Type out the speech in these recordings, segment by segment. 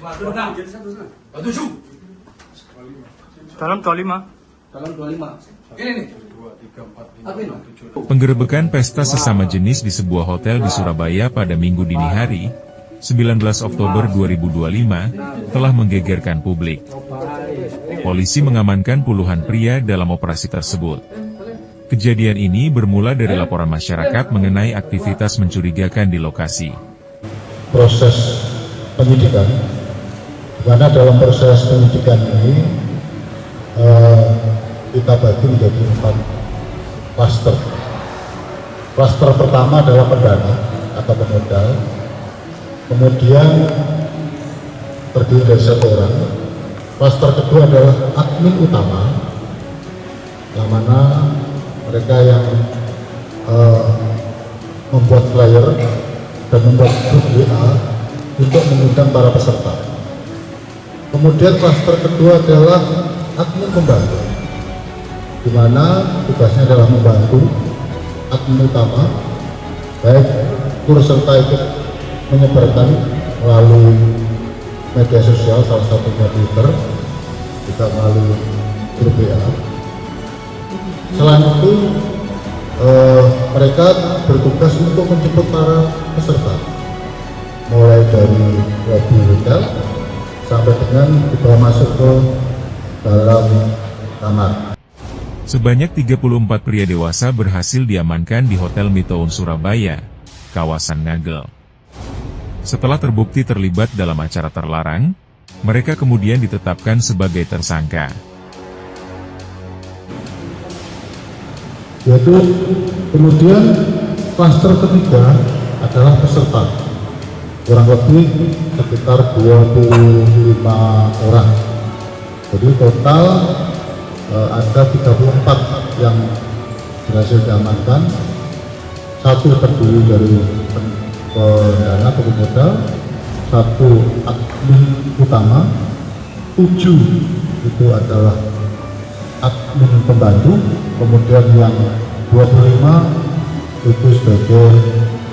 Dalam 25. Dalam 25. Ini nih. Penggerebekan pesta sesama jenis di sebuah hotel di Surabaya pada Minggu dini hari, 19 Oktober 2025, telah menggegerkan publik. Polisi mengamankan puluhan pria dalam operasi tersebut. Kejadian ini bermula dari laporan masyarakat mengenai aktivitas mencurigakan di lokasi. Proses penyidikan, di mana dalam proses penyidikan ini kita bagi menjadi 4 klaster. Klaster pertama adalah pendana atau pemodal, kemudian terdiri dari 1 orang. Klaster kedua adalah admin utama, yang mana mereka yang membuat flyer dan membuat grup WA untuk mengundang para peserta. Kemudian klaster kedua adalah admin pembantu, di mana tugasnya adalah membantu admin utama, baik turut serta ikut menyebarkan melalui media sosial, salah satunya Twitter, juga melalui grup WA. Selain itu, mereka bertugas untuk menjemput para peserta, mulai dari lobi hotel sampai dengan dibawa masuk ke dalam kamar. Sebanyak 34 pria dewasa berhasil diamankan di Hotel Mitoun Surabaya, kawasan Ngagel. Setelah terbukti terlibat dalam acara terlarang, mereka kemudian ditetapkan sebagai tersangka. Yaitu kemudian klaster ketiga adalah peserta, kurang lebih sekitar 25 orang. Jadi total ada 34 yang berhasil diamankan, 1 terdiri dari pendana atau pemodal, 1 admin utama, 7 itu adalah admin pembantu, kemudian yang 25 itu sebagai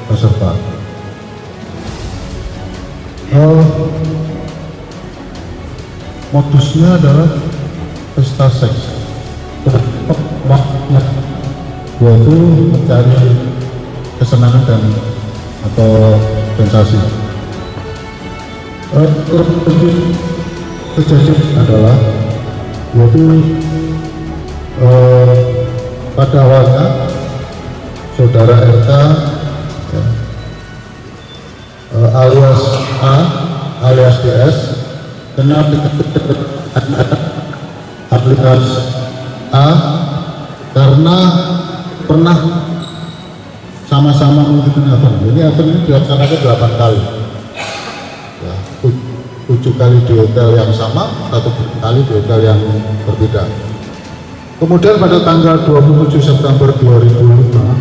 peserta. Modusnya adalah pesta seks, yaitu mencari kesenangan dan atau sensasi. Kejadian adalah yaitu pada awalnya saudara RK alias A alias DS kenal dengan aplikasi A karena pernah sama-sama mengikuti event. Event ini dilaksanakan 8 kali, ya, 7 kali di hotel yang sama, 1 kali di hotel yang berbeda. Kemudian pada tanggal 27 September 2005,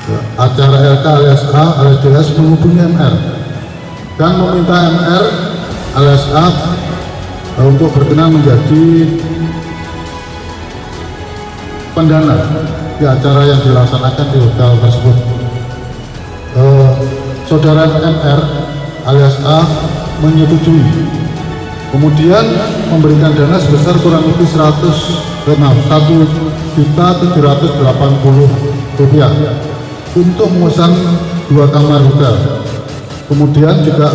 ya, acara LK alias A alias DS menghubungi MR dan meminta MR alias A untuk berkenan menjadi pendana di acara yang dilaksanakan di hotel tersebut. Saudara MR alias A menyetujui, kemudian memberikan dana sebesar kurang lebih 1.780.000 rupiah untuk memesan 2 kamar hotel. Kemudian juga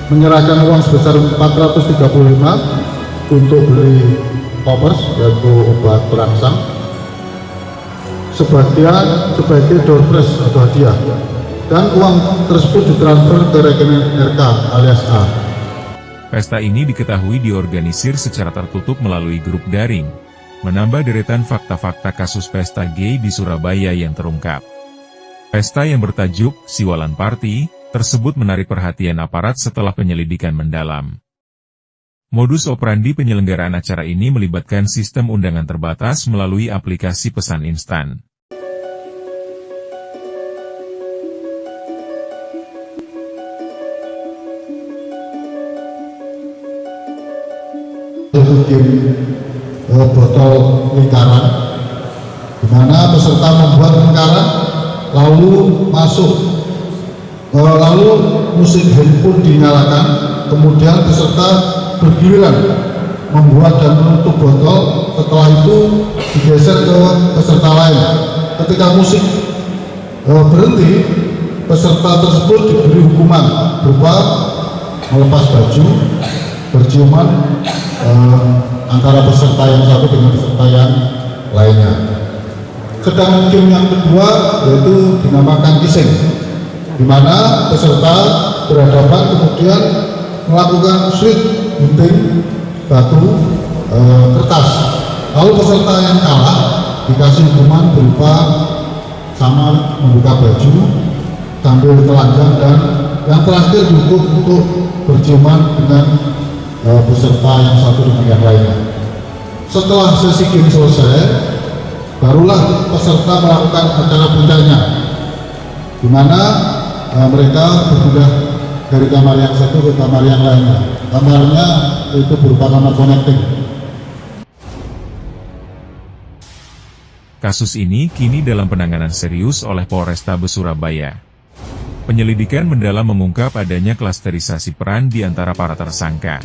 menyerahkan uang sebesar 435 untuk beli koppers, yaitu obat perangsang, sebagai door prize atau hadiah, dan uang tersebut ditransfer ke rekening RK alias A. Pesta ini diketahui diorganisir secara tertutup melalui grup daring, menambah deretan fakta-fakta kasus pesta gay di Surabaya yang terungkap. Pesta yang bertajuk Siwalan Party tersebut menarik perhatian aparat setelah penyelidikan mendalam. Modus operandi penyelenggaraan acara ini melibatkan sistem undangan terbatas melalui aplikasi pesan instan. Bikin botol lingkaran, di mana peserta membuat lingkaran lalu masuk Lalu musik handphone dinyalakan, kemudian peserta bergiliran membuat dan menutup botol. Setelah itu digeser ke peserta lain. Ketika musik berhenti, peserta tersebut diberi hukuman berupa melepas baju, berciuman antara peserta yang satu dengan peserta yang lainnya. Sedang game yang kedua yaitu dinamakan kissing, di mana peserta berhadapan kemudian melakukan sweet gunting batu kertas. Lalu peserta yang kalah dikasih hukuman berupa sama membuka baju sambil telanjang, dan yang terakhir dihukum untuk berciuman dengan peserta yang satu dengan yang lainnya. Setelah sesi game selesai, barulah peserta melakukan acara puncaknya, di mana mereka berpindah dari kamar yang satu ke kamar yang lainnya. Kamarnya itu berupa kamar connecting. Kasus ini kini dalam penanganan serius oleh Polrestabes Surabaya. Penyelidikan mendalam mengungkap adanya klasterisasi peran di antara para tersangka.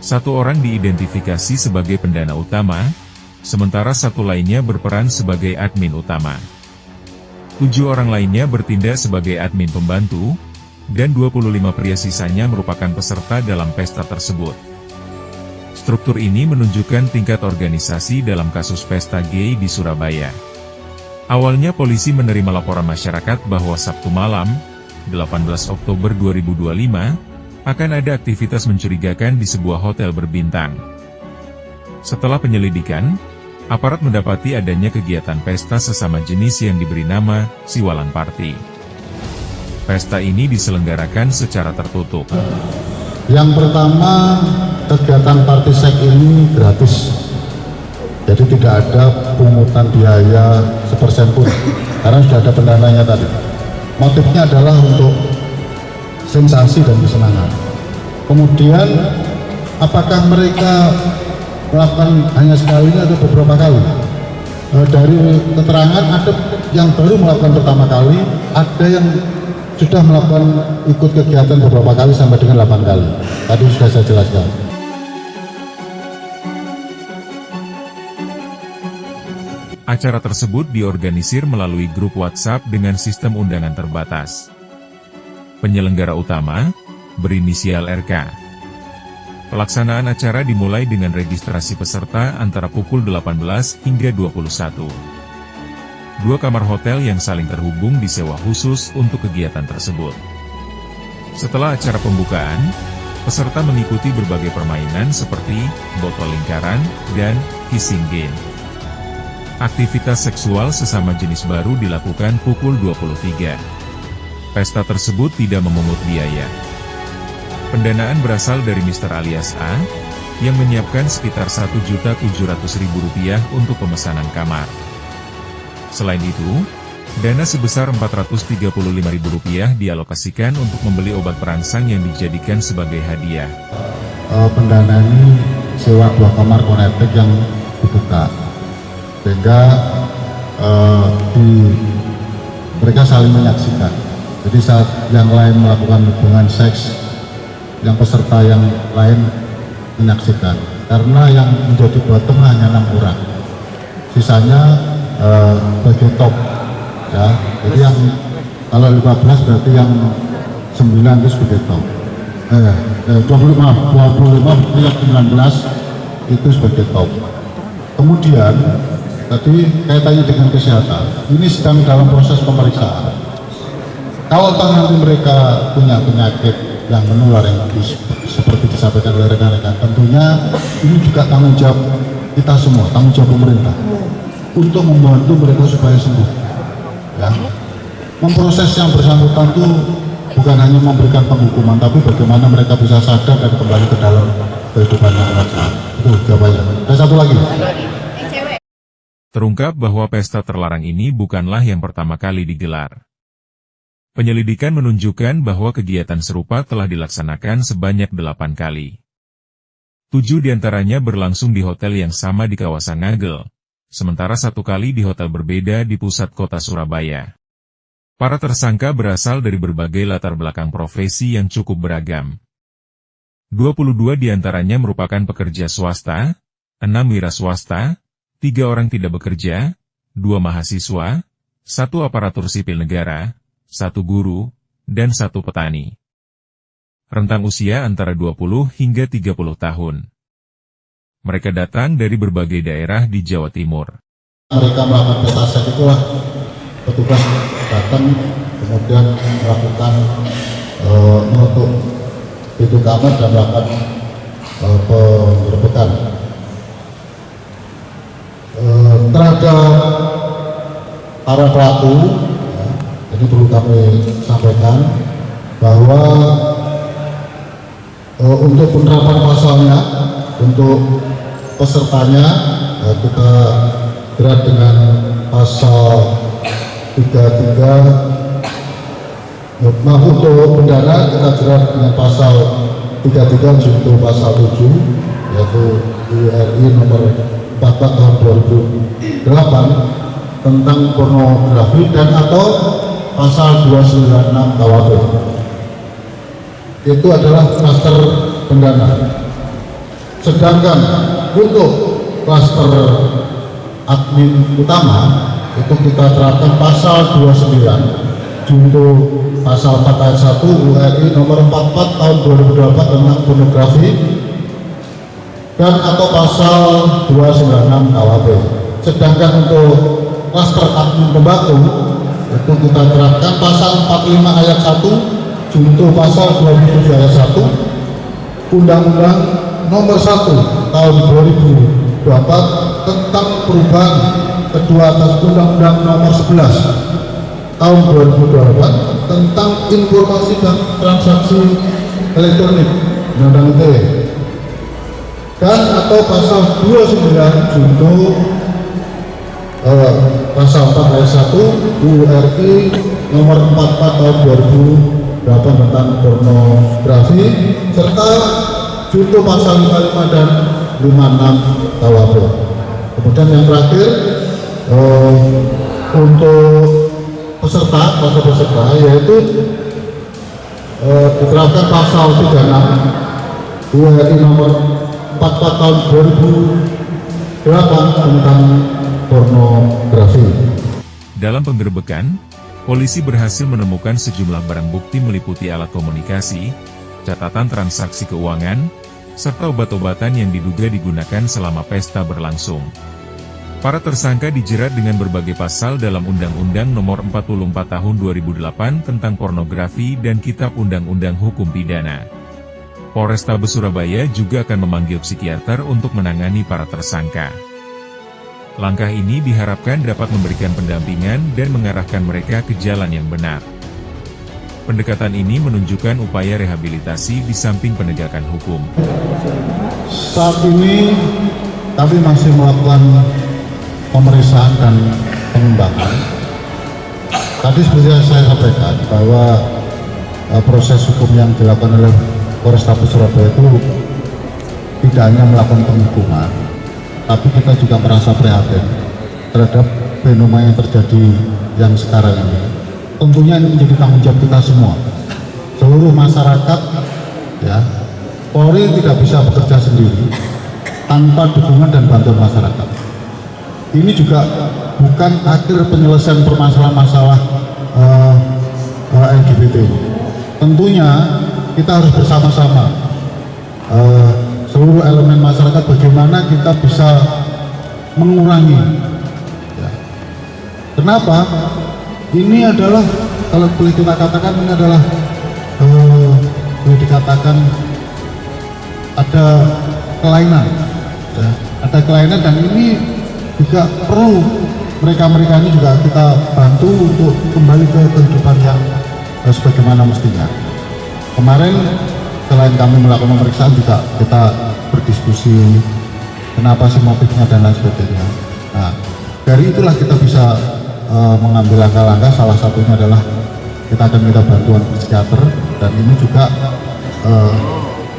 Satu orang diidentifikasi sebagai pendana utama, sementara satu lainnya berperan sebagai admin utama. 7 orang lainnya bertindak sebagai admin pembantu, dan 25 pria sisanya merupakan peserta dalam pesta tersebut. Struktur ini menunjukkan tingkat organisasi dalam kasus pesta gay di Surabaya. Awalnya polisi menerima laporan masyarakat bahwa Sabtu malam, 18 Oktober 2025, akan ada aktivitas mencurigakan di sebuah hotel berbintang. Setelah penyelidikan, aparat mendapati adanya kegiatan pesta sesama jenis yang diberi nama Siwalan Party. Pesta ini diselenggarakan secara tertutup. Yang pertama, kegiatan party seks ini gratis, jadi tidak ada pungutan biaya sepersen pun, karena sudah ada pendananya tadi. Motifnya adalah untuk sensasi dan kesenangan. Kemudian, apakah mereka melakukan hanya sekali atau beberapa kali? Dari keterangan ada yang baru melakukan pertama kali, ada yang sudah melakukan ikut kegiatan beberapa kali sampai dengan 8 kali. Tadi sudah saya jelaskan. Acara tersebut diorganisir melalui grup WhatsApp dengan sistem undangan terbatas. Penyelenggara utama, berinisial RK. Pelaksanaan acara dimulai dengan registrasi peserta antara pukul 18 hingga 21. 2 kamar hotel yang saling terhubung disewa khusus untuk kegiatan tersebut. Setelah acara pembukaan, peserta mengikuti berbagai permainan seperti botol lingkaran dan kissing game. Aktivitas seksual sesama jenis baru dilakukan pukul 23. Pesta tersebut tidak memungut biaya. Pendanaan berasal dari Mr. alias A, yang menyiapkan sekitar Rp1.700.000 untuk pemesanan kamar. Selain itu, dana sebesar Rp435.000 dialokasikan untuk membeli obat perangsang yang dijadikan sebagai hadiah. Pendanaan ini sewa 2 kamar connected yang dibuka, sehingga mereka saling menyaksikan. Jadi saat yang lain melakukan hubungan seks, yang peserta yang lain menyaksikan. Karena yang menjadi bottom hanya 6 orang, sisanya sebagai top, ya. Jadi yang kalau 15 berarti yang 9 itu sebagai top. 25 berarti yang 19 itu sebagai top. Kemudian tadi kaitannya dengan kesehatan, ini sedang dalam proses pemeriksaan. Kalau nanti mereka punya penyakit yang menular yang seperti disampaikan oleh rekan-rekan, tentunya ini juga tanggung jawab kita semua, tanggung jawab pemerintah untuk membantu mereka supaya sembuh. Ya. Memproses yang bersangkutan itu bukan hanya memberikan penghukuman, tapi bagaimana mereka bisa sadar dan kembali ke dalam kehidupan yang normal. Itu jawabannya. Ada satu lagi. Terungkap bahwa pesta terlarang ini bukanlah yang pertama kali digelar. Penyelidikan menunjukkan bahwa kegiatan serupa telah dilaksanakan sebanyak 8 kali. 7 diantaranya berlangsung di hotel yang sama di kawasan Ngagel, sementara 1 kali di hotel berbeda di pusat kota Surabaya. Para tersangka berasal dari berbagai latar belakang profesi yang cukup beragam. 22 diantaranya merupakan pekerja swasta, 6 wira swasta, 3 orang tidak bekerja, 2 mahasiswa, 1 aparatur sipil negara, 1 guru, dan 1 petani. Rentang usia antara 20 hingga 30 tahun. Mereka datang dari berbagai daerah di Jawa Timur. Mereka melakukan petasan itulah petugas datang kemudian melakukan menutup pintu kamar dan melakukan penggerbekan terhadap para pelaku. Ini perlu kami sampaikan bahwa untuk penerapan pasalnya, untuk pesertanya kita jerat dengan pasal 33. Untuk pidana kita jerat dengan pasal 33 junto pasal 7, yaitu URI nomor 44 tahun 2008 tentang pornografi dan atau pasal 296 KUHP. Itu adalah klaster pendana. Sedangkan untuk klaster admin utama itu kita terapkan pasal 29 junto pasal 4 ayat 1 URI nomor 44 tahun 2008 tentang pornografi dan atau pasal 296 KUHP. Sedangkan untuk klaster admin tembakau itu kita terapkan pasal 45 ayat 1 junto pasal 27 ayat 1 Undang-Undang nomor 1 tahun 2024 tentang perubahan kedua atas Undang-Undang nomor 11 tahun 2028 tentang informasi dan transaksi elektronik Undang-Undang ITE dan atau pasal 29 junto pasal 4 ayat 1 URI nomor 44 tahun 2008 tentang pornografi serta junto pasal 55 dan 56 KUHP. Kemudian yang terakhir untuk peserta yaitu diterapkan pasal 36 URI nomor 44 tahun 2008 tentang pornografi. Dalam penggerbekan, polisi berhasil menemukan sejumlah barang bukti meliputi alat komunikasi, catatan transaksi keuangan, serta obat-obatan yang diduga digunakan selama pesta berlangsung. Para tersangka dijerat dengan berbagai pasal dalam Undang-Undang Nomor 44 Tahun 2008 tentang pornografi dan Kitab Undang-Undang Hukum Pidana. Polrestabes Surabaya juga akan memanggil psikiater untuk menangani para tersangka. Langkah ini diharapkan dapat memberikan pendampingan dan mengarahkan mereka ke jalan yang benar. Pendekatan ini menunjukkan upaya rehabilitasi di samping penegakan hukum. Saat ini kami masih melakukan pemeriksaan dan pengembangan. Tadi seperti yang saya sampaikan bahwa proses hukum yang dilakukan oleh Polrestabes Surabaya itu tidak hanya melakukan penghukuman, tapi kita juga merasa prihatin terhadap fenomena yang terjadi yang sekarang ini. Tentunya ini menjadi tanggung jawab kita semua, seluruh masyarakat. Ya, Polri tidak bisa bekerja sendiri tanpa dukungan dan bantuan masyarakat. Ini juga bukan akhir penyelesaian permasalahan-masalah LGBT. Tentunya kita harus bersama-sama seluruh elemen masyarakat bagaimana kita bisa mengurangi. Ya. Kenapa? Ini adalah kalau boleh kita katakan ini adalah boleh dikatakan ada kelainan, ya. Ada kelainan dan ini juga perlu mereka-mereka ini juga kita bantu untuk kembali ke kehidupan yang sebagaimana mestinya. Kemarin selain kami melakukan pemeriksaan juga kita berdiskusi kenapa sih motifnya dan lain sebagainya. Nah, dari itulah kita bisa mengambil langkah-langkah. Salah satunya adalah kita akan minta bantuan psikiater dan ini juga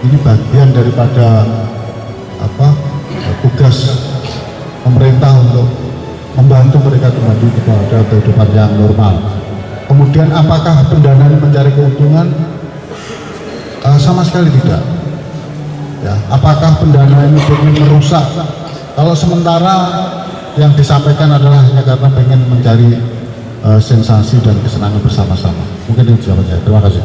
ini bagian daripada tugas pemerintah untuk membantu mereka kembali kepada kehidupan yang normal. Kemudian apakah pendanaan mencari keuntungan? Sama sekali tidak. Ya, apakah pendanaan itu merusak? Kalau sementara yang disampaikan adalah hanya karena pengen mencari sensasi dan kesenangan bersama-sama. Mungkin itu jawabannya. Terima kasih.